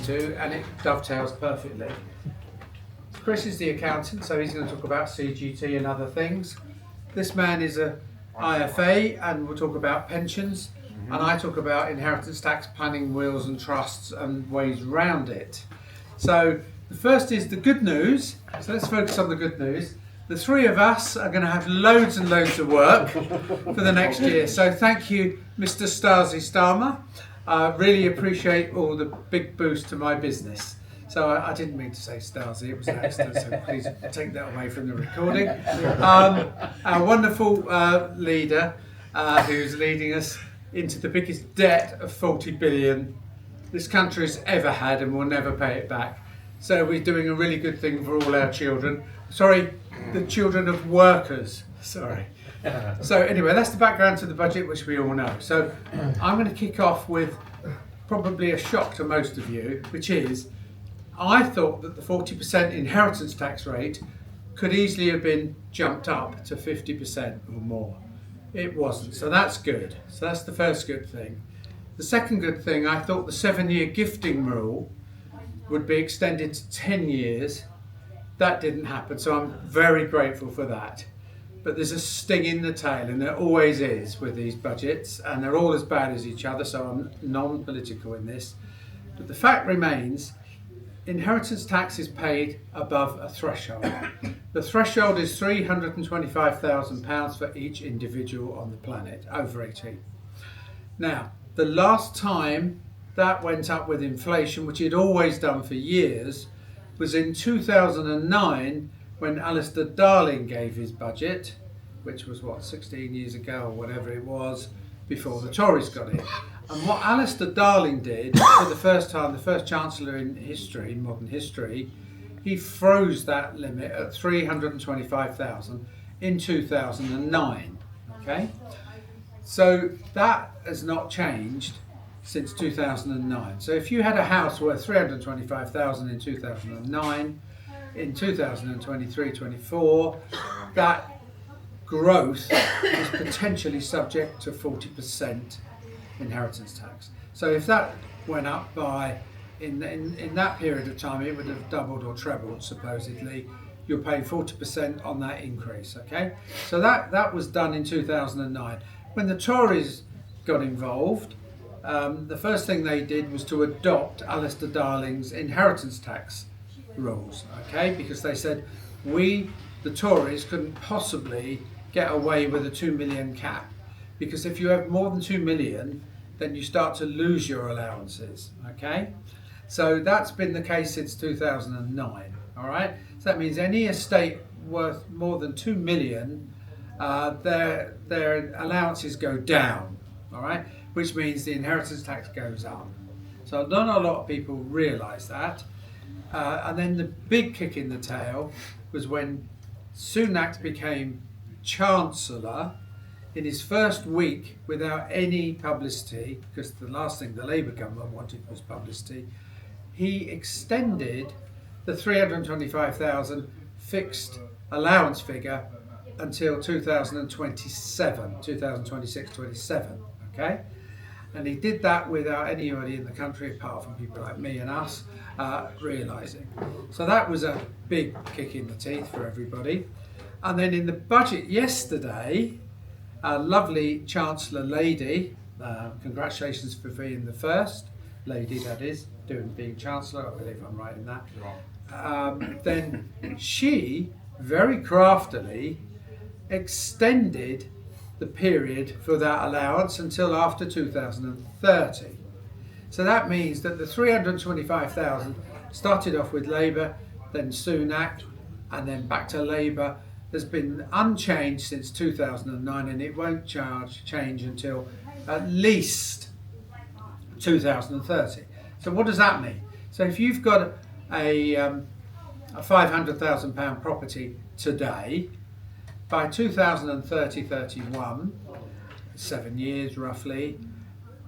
to, and it dovetails perfectly. Chris is the accountant, so he's going to talk about CGT and other things. This man is a IFA, and we'll talk about pensions, and I talk about inheritance tax planning, wills and trusts and ways around it. So the first is the good news. So let's focus on the good news. The three of us are going to have loads and loads of work for the next year. So thank you, Mr. Stasi Starmer. I really appreciate all the big boost to my business. So I didn't mean to say Stasi, it was an accident, so please take that away from the recording. Our wonderful leader who's leading us into the biggest debt of 40 billion this country's ever had and will never pay it back. So we're doing a really good thing for all our children. Sorry, the children of workers, sorry. So anyway, that's the background to the budget, which we all know. So I'm going to kick off with probably a shock to most of you, which is, I thought that the 40% inheritance tax rate could easily have been jumped up to 50% or more. It wasn't, so that's good. So that's the first good thing. The second good thing, I thought the 7-year gifting rule would be extended to 10 years. That didn't happen, so I'm very grateful for that. But there's a sting in the tail, and there always is with these budgets, and they're all as bad as each other, so I'm non-political in this. But the fact remains, inheritance tax is paid above a threshold. The threshold is £325,000 for each individual on the planet over 18. Now, the last time that went up with inflation, which it always done for years, was in 2009 when Alistair Darling gave his budget, which was 16 years ago or whatever it was, before the Tories got in. And what Alistair Darling did, for the first time, the first Chancellor in history, in modern history, he froze that limit at 325,000 in 2009. Okay? So that has not changed since 2009. So if you had a house worth 325,000 in 2009, in 2023-24, that growth is potentially subject to 40% inheritance tax. So if that went up by, in that period of time, it would have doubled or trebled, supposedly. You're paying 40% on that increase, okay? So that was done in 2009. When the Tories got involved, the first thing they did was to adopt Alistair Darling's inheritance tax rules, okay? Because they said, the Tories, couldn't possibly get away with a 2 million cap. Because if you have more than 2 million, then you start to lose your allowances, okay? So that's been the case since 2009, all right? So that means any estate worth more than 2 million, their allowances go down, all right? Which means the inheritance tax goes up. So not a lot of people realise that. And then the big kick in the tail was when Sunak became Chancellor. In his first week, without any publicity, because the last thing the Labour government wanted was publicity, he extended the 325,000 fixed allowance figure until 2026-27, okay? And he did that without anybody in the country, apart from people like me and us, realising. So that was a big kick in the teeth for everybody. And then in the budget yesterday, a lovely Chancellor lady, congratulations for being the first lady, that is, being Chancellor, I believe I'm right in that. Then she, very craftily, extended the period for that allowance until after 2030. So that means that the 325,000 started off with Labour, then Sunak, and then back to Labour, has been unchanged since 2009, and it won't change until at least 2030. So what does that mean? So if you've got a £500,000 property today, by 2030-31, 7 years roughly,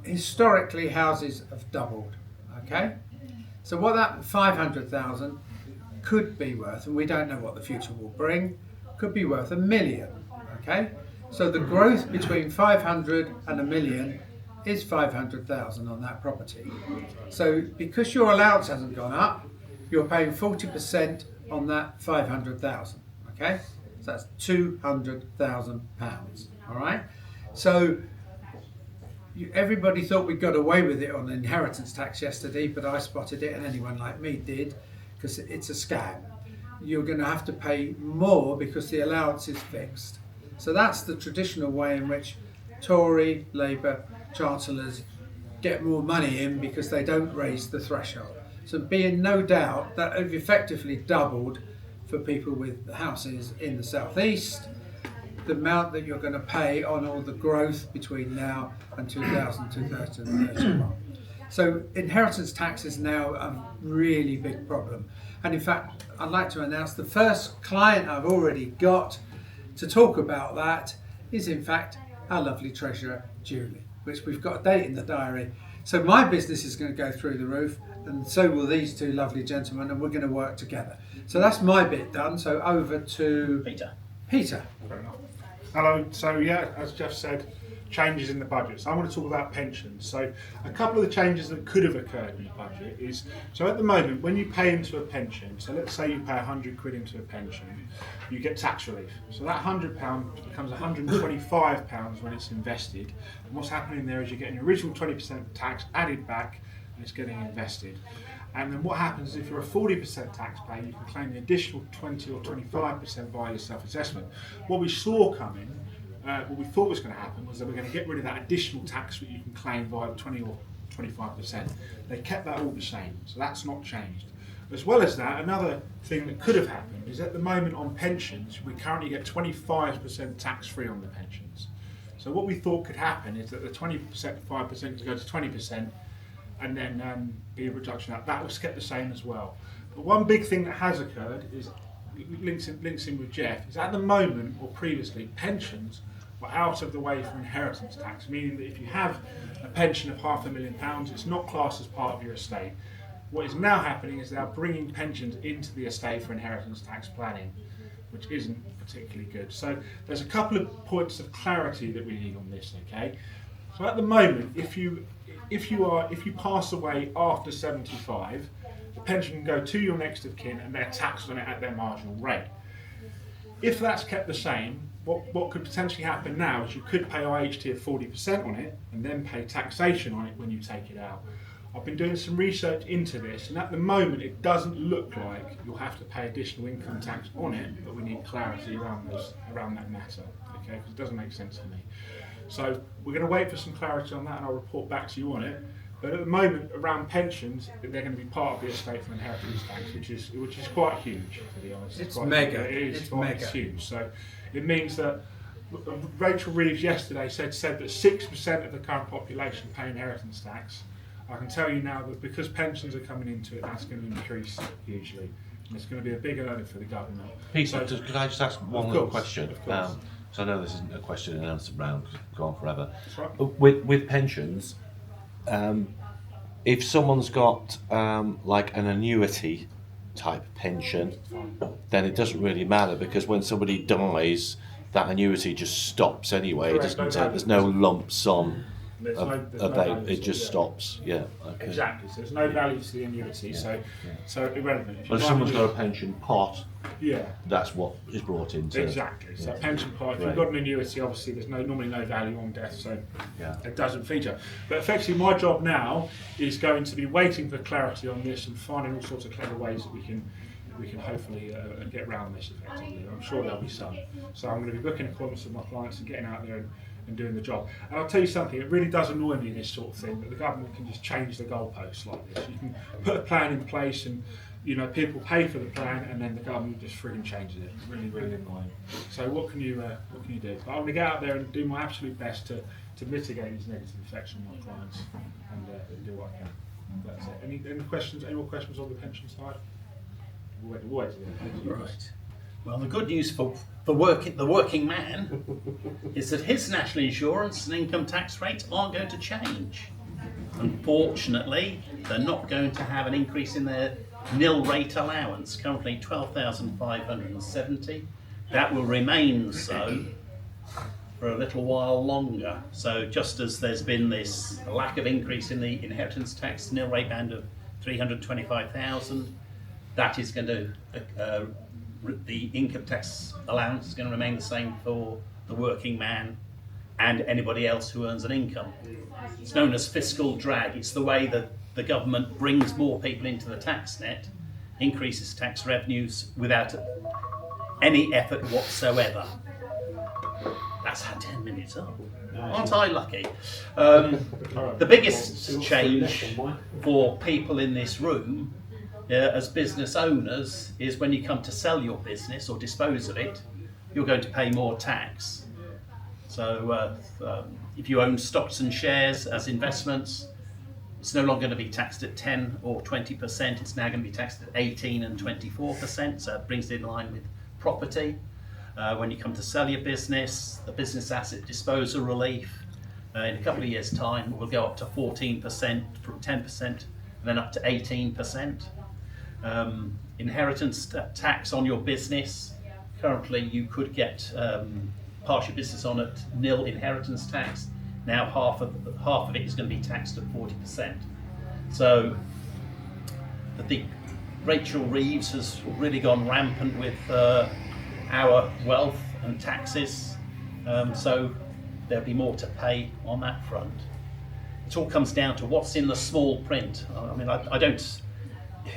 historically houses have doubled, okay? So what that 500,000 could be worth, and we don't know what the future will bring, could be worth £1 million, okay? So the growth between 500 and £1 million is 500,000 on that property. So because your allowance hasn't gone up, you're paying 40% on that 500,000. Okay, so that's £200,000. All right. So everybody thought we got away with it on inheritance tax yesterday, but I spotted it, and anyone like me did, because it's a scam. You're going to have to pay more because the allowance is fixed. So that's the traditional way in which Tory, Labour chancellors get more money in, because they don't raise the threshold. So be in no doubt that have effectively doubled for people with houses in the southeast the amount that you're going to pay on all the growth between now and 2031. So inheritance tax is now a really big problem. And in fact, I'd like to announce the first client I've already got to talk about that is in fact our lovely treasurer, Julie, which we've got a date in the diary. So my business is going to go through the roof, and so will these two lovely gentlemen, and we're going to work together. So that's my bit done. So over to Peter. Peter. Fair enough. Hello. So yeah, as Jeff said, changes in the budget. So I want to talk about pensions. So a couple of the changes that could have occurred in the budget is, so at the moment when you pay into a pension, so let's say you pay 100 quid into a pension, you get tax relief. So that £100 becomes £125 when it's invested. And what's happening there is you're getting your original 20% tax added back, and it's getting invested. And then what happens is if you're a 40% taxpayer, you can claim the additional 20 or 25% via your self-assessment. What we saw coming, what we thought was going to happen, was that we're going to get rid of that additional tax that you can claim via 20 or 25%. They kept that all the same, so that's not changed. As well as that, another thing that could have happened is at the moment on pensions, we currently get 25% tax-free on the pensions. So what we thought could happen is that the 20%, 5% could go to 20%, and then be a reduction of that. That was kept the same as well. But one big thing that has occurred is, links in with Jeff, is at the moment, or previously, pensions were out of the way for inheritance tax, meaning that if you have a pension of £500,000, it's not classed as part of your estate. What is now happening is they are bringing pensions into the estate for inheritance tax planning, which isn't particularly good. So there's a couple of points of clarity that we need on this, okay? So at the moment, if you pass away after 75, the pension can go to your next of kin and they're taxed on it at their marginal rate. If that's kept the same, what could potentially happen now is you could pay IHT of 40% on it and then pay taxation on it when you take it out. I've been doing some research into this, and at the moment it doesn't look like you'll have to pay additional income tax on it, but we need clarity around that matter, okay? Because it doesn't make sense to me. So we're going to wait for some clarity on that, and I'll report back to you on it. But at the moment, around pensions, they're going to be part of the estate for inheritance tax, which is quite huge, to be honest. It's mega. It's huge. So it means that Rachel Reeves yesterday said that 6% of the current population pay inheritance tax. I can tell you now that because pensions are coming into it, that's going to increase hugely. And it's going to be a big earner for the government. Peter, could I just ask one little question? Of course. So I know this isn't a question and answer round, because it's gone forever. That's right. With pensions, if someone's got like an annuity type pension, then it doesn't really matter, because when somebody dies, that annuity just stops anyway. Correct, It doesn't no say, value. there's no lump sum There's no of value it to just it, yeah. stops. Yeah. Okay. Exactly. So there's no value to the annuity, so irrelevant. But if someone's got a pension pot, yeah. that's what is brought into. Exactly. So Yeah. pension pot, if you've got an annuity, obviously there's normally no value on death, so it doesn't feature. But effectively my job now is going to be waiting for clarity on this and finding all sorts of clever ways that we can hopefully get around this effectively. I'm sure there'll be some. So I'm going to be booking appointments with my clients and getting out there and doing the job. And I'll tell you something, it really does annoy me, this sort of thing, that the government can just change the goalposts like this. You can put a plan in place and people pay for the plan, and then the government just frigging changes it. It's really, really annoying. So what can you do? But I'm going to get out there and do my absolute best to mitigate these negative effects on my clients and do what I can. That's it. Any questions? Any more questions on the pension side? We'll wait till the end. Right. Well, the good news for the working man is that his national insurance and income tax rates aren't going to change. Unfortunately, they're not going to have an increase in their nil rate allowance, currently 12,570. That will remain so for a little while longer. So just as there's been this lack of increase in the inheritance tax nil rate band of 325,000, that is going to the income tax allowance is going to remain the same for the working man and anybody else who earns an income. It's known as fiscal drag. It's the way that the government brings more people into the tax net, increases tax revenues without any effort whatsoever. That's how 10 minutes up. Aren't I lucky? The biggest change for people in this room as business owners is when you come to sell your business or dispose of it, you're going to pay more tax. So if you own stocks and shares as investments, it's no longer going to be taxed at 10 or 20%, it's now going to be taxed at 18 and 24%, so it brings it in line with property. When you come to sell your business, the business asset disposal relief, in a couple of years' time, will go up to 14% from 10%, and then up to 18%. Inheritance tax on your business, currently you could get pass your business on at nil inheritance tax. Now half of it is going to be taxed at 40%. So I think Rachel Reeves has really gone rampant with our wealth and taxes, so there'll be more to pay on that front. It all comes down to what's in the small print. I mean, I don't.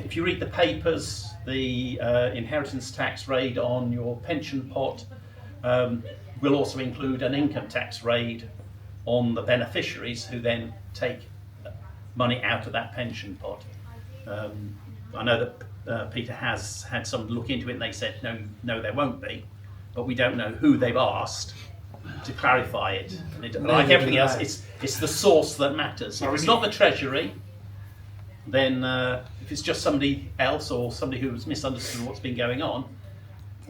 If you read the papers, the inheritance tax raid on your pension pot will also include an income tax raid on the beneficiaries who then take money out of that pension pot. I know that Peter has had someone look into it and they said no there won't be, but we don't know who they've asked to clarify it. And like everything else, it's the source that matters. If it's not the Treasury, then if it's just somebody else or somebody who's misunderstood what's been going on,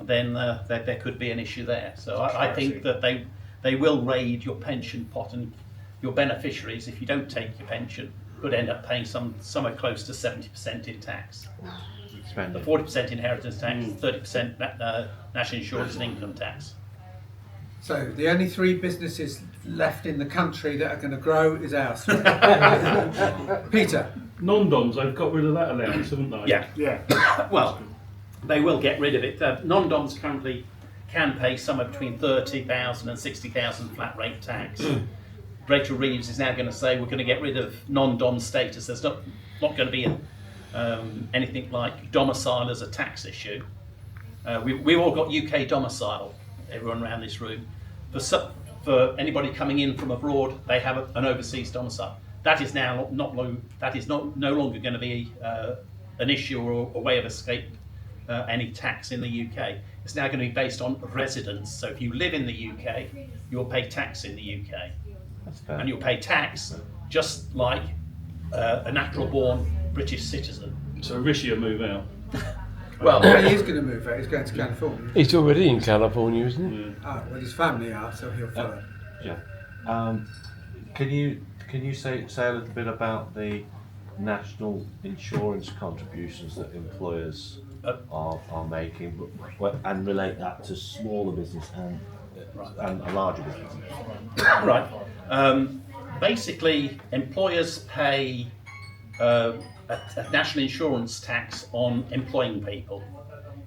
then there could be an issue there. So I think that they will raid your pension pot, and your beneficiaries, if you don't take your pension, could end up paying somewhere close to 70% in tax. The 40% inheritance tax, 30% national insurance and income tax. So the only 3 businesses left in the country that are going to grow is ours. Peter. Non-DOMs, they've got rid of that allowance, haven't they? Yeah. Well, they will get rid of it. Non-DOMs currently can pay somewhere between 30,000 and 60,000 flat rate tax. Rachel Reeves is now going to say we're going to get rid of non-DOM status. There's not going to be anything like domicile as a tax issue. We've all got UK domicile, everyone around this room. For anybody coming in from abroad, they have an overseas domicile. That is now no longer going to be an issue or a way of escape any tax in the UK. It's now going to be based on residence. So if you live in the UK, you'll pay tax in the UK. That's fair. And you'll pay tax just like a natural-born British citizen. So Rishi will move out. Well, He is going to move out. He's going to California. He's already in California, isn't he? Oh, well, his family are, so he'll follow. Yeah. Can you say a little bit about the national insurance contributions that employers are making, and relate that to smaller business and a larger business? right. Basically, employers pay a national insurance tax on employing people.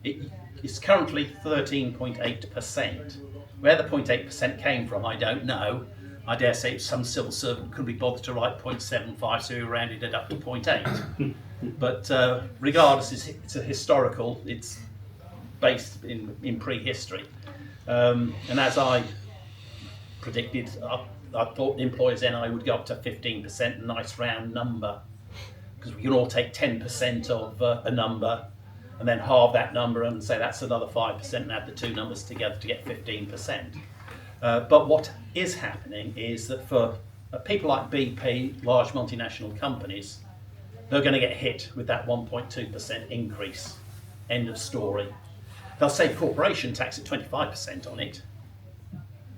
It's currently 13.8%. Where the 0.8% came from, I don't know. I dare say some civil servant could be bothered to write 0.75, so we rounded it up to 0.8. But regardless, it's a historical, it's based in prehistory. And as I predicted, I thought employers' NI would go up to 15%, a nice round number, because we can all take 10% of a number and then halve that number and say that's another 5% and add the two numbers together to get 15%. But what is happening is that for people like BP, large multinational companies, they're going to get hit with that 1.2% increase. End of story. They'll save corporation tax at 25% on it.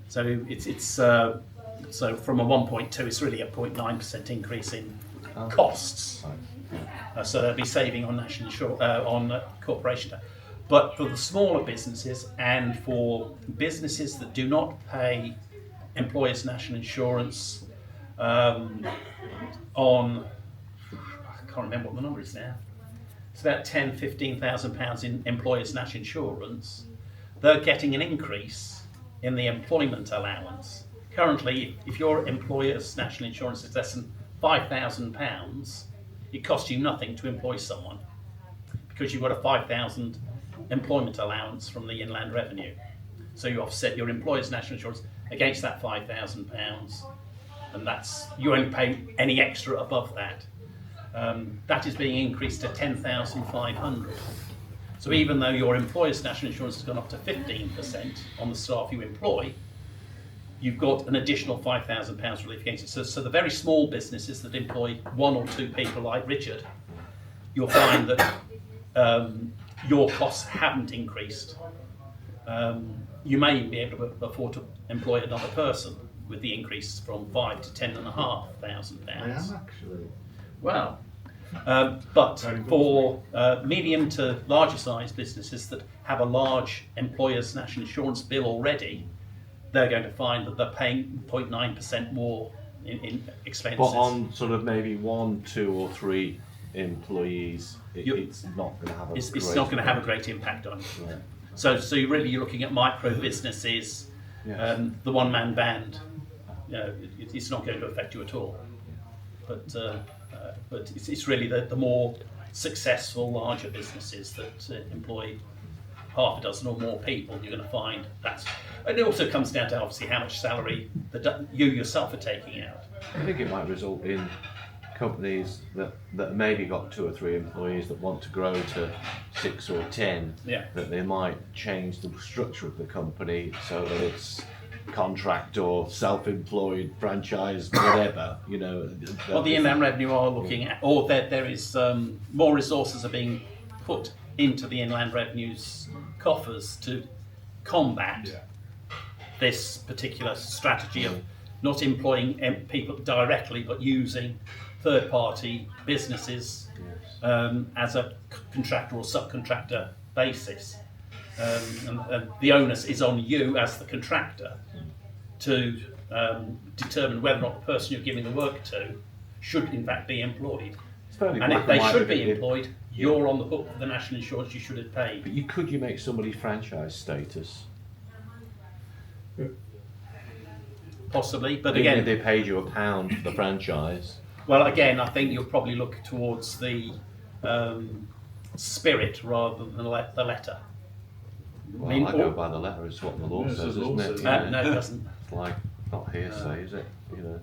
So it's so from a 1.2, it's really a 0.9% increase in costs. So they'll be saving on national on corporation tax. But for the smaller businesses and for businesses that do not pay employers' national insurance on, I can't remember what the number is now. It's about £10,000–15,000 in employers' national insurance. They're getting an increase in the employment allowance. Currently, if your employer's national insurance is less than £5,000, it costs you nothing to employ someone because you've got a £5,000 employment allowance from the Inland Revenue. So you offset your employer's national insurance against that £5,000, and you only pay any extra above that. That is being increased to £10,500. So even though your employer's national insurance has gone up to 15% on the staff you employ, you've got an additional £5,000 relief against it. So the very small businesses that employ 1 or 2 people like Richard, you'll find that your costs haven't increased. You may be able to afford to employ another person with the increase from £5,000 to £10,500. I am actually. Well, but for medium to larger size businesses that have a large employer's national insurance bill already, they're going to find that they're paying 0.9% more in expenses. But on sort of maybe 1, 2 or 3 employees, it's not going to have a it's not going to have a great impact on you. Right. So you're looking at micro businesses, Yes. the one-man band. It's not going to affect you at all. But it's really the more successful, larger businesses that employ half a dozen or more people. You're going to find that's. And it also comes down to obviously how much salary that you yourself are taking out. I think it might result in companies that maybe got 2 or 3 employees that want to grow to 6 or 10, that they might change the structure of the company so that it's contract or self-employed, franchise, whatever, Well, the Inland Revenue are looking at, or there is more resources are being put into the Inland Revenue's coffers to combat this particular strategy of not employing people directly, but using third-party businesses as a contractor or subcontractor basis. And the onus is on you as the contractor to determine whether or not the person you're giving the work to should in fact be employed. And if they should be employed, you're on the hook for the national insurance you should have paid. But you make somebody franchise status? Possibly, but Even again, if they paid you £1 for the franchise. well, again, I think you'll probably look towards the spirit rather than the letter. Well, I go by the letter. It's what the law says, isn't it? No, it doesn't. It's like not hearsay, is it?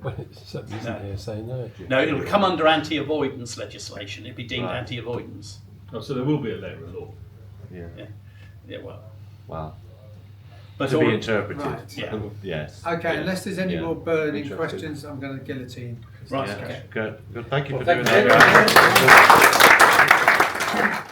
Well, it certainly isn't hearsay, no. No, it'll come under anti-avoidance legislation. It'll be deemed Right. anti-avoidance. Oh, so there will be a letter of law. Yeah. Yeah, well. Well, But to be interpreted. Right. Yeah. Yes. Okay, unless there's any Yeah. more burning Interesting. questions, I'm going to guillotine. Right. Yeah. Okay. Good. Thank you Well, for doing thank you. that.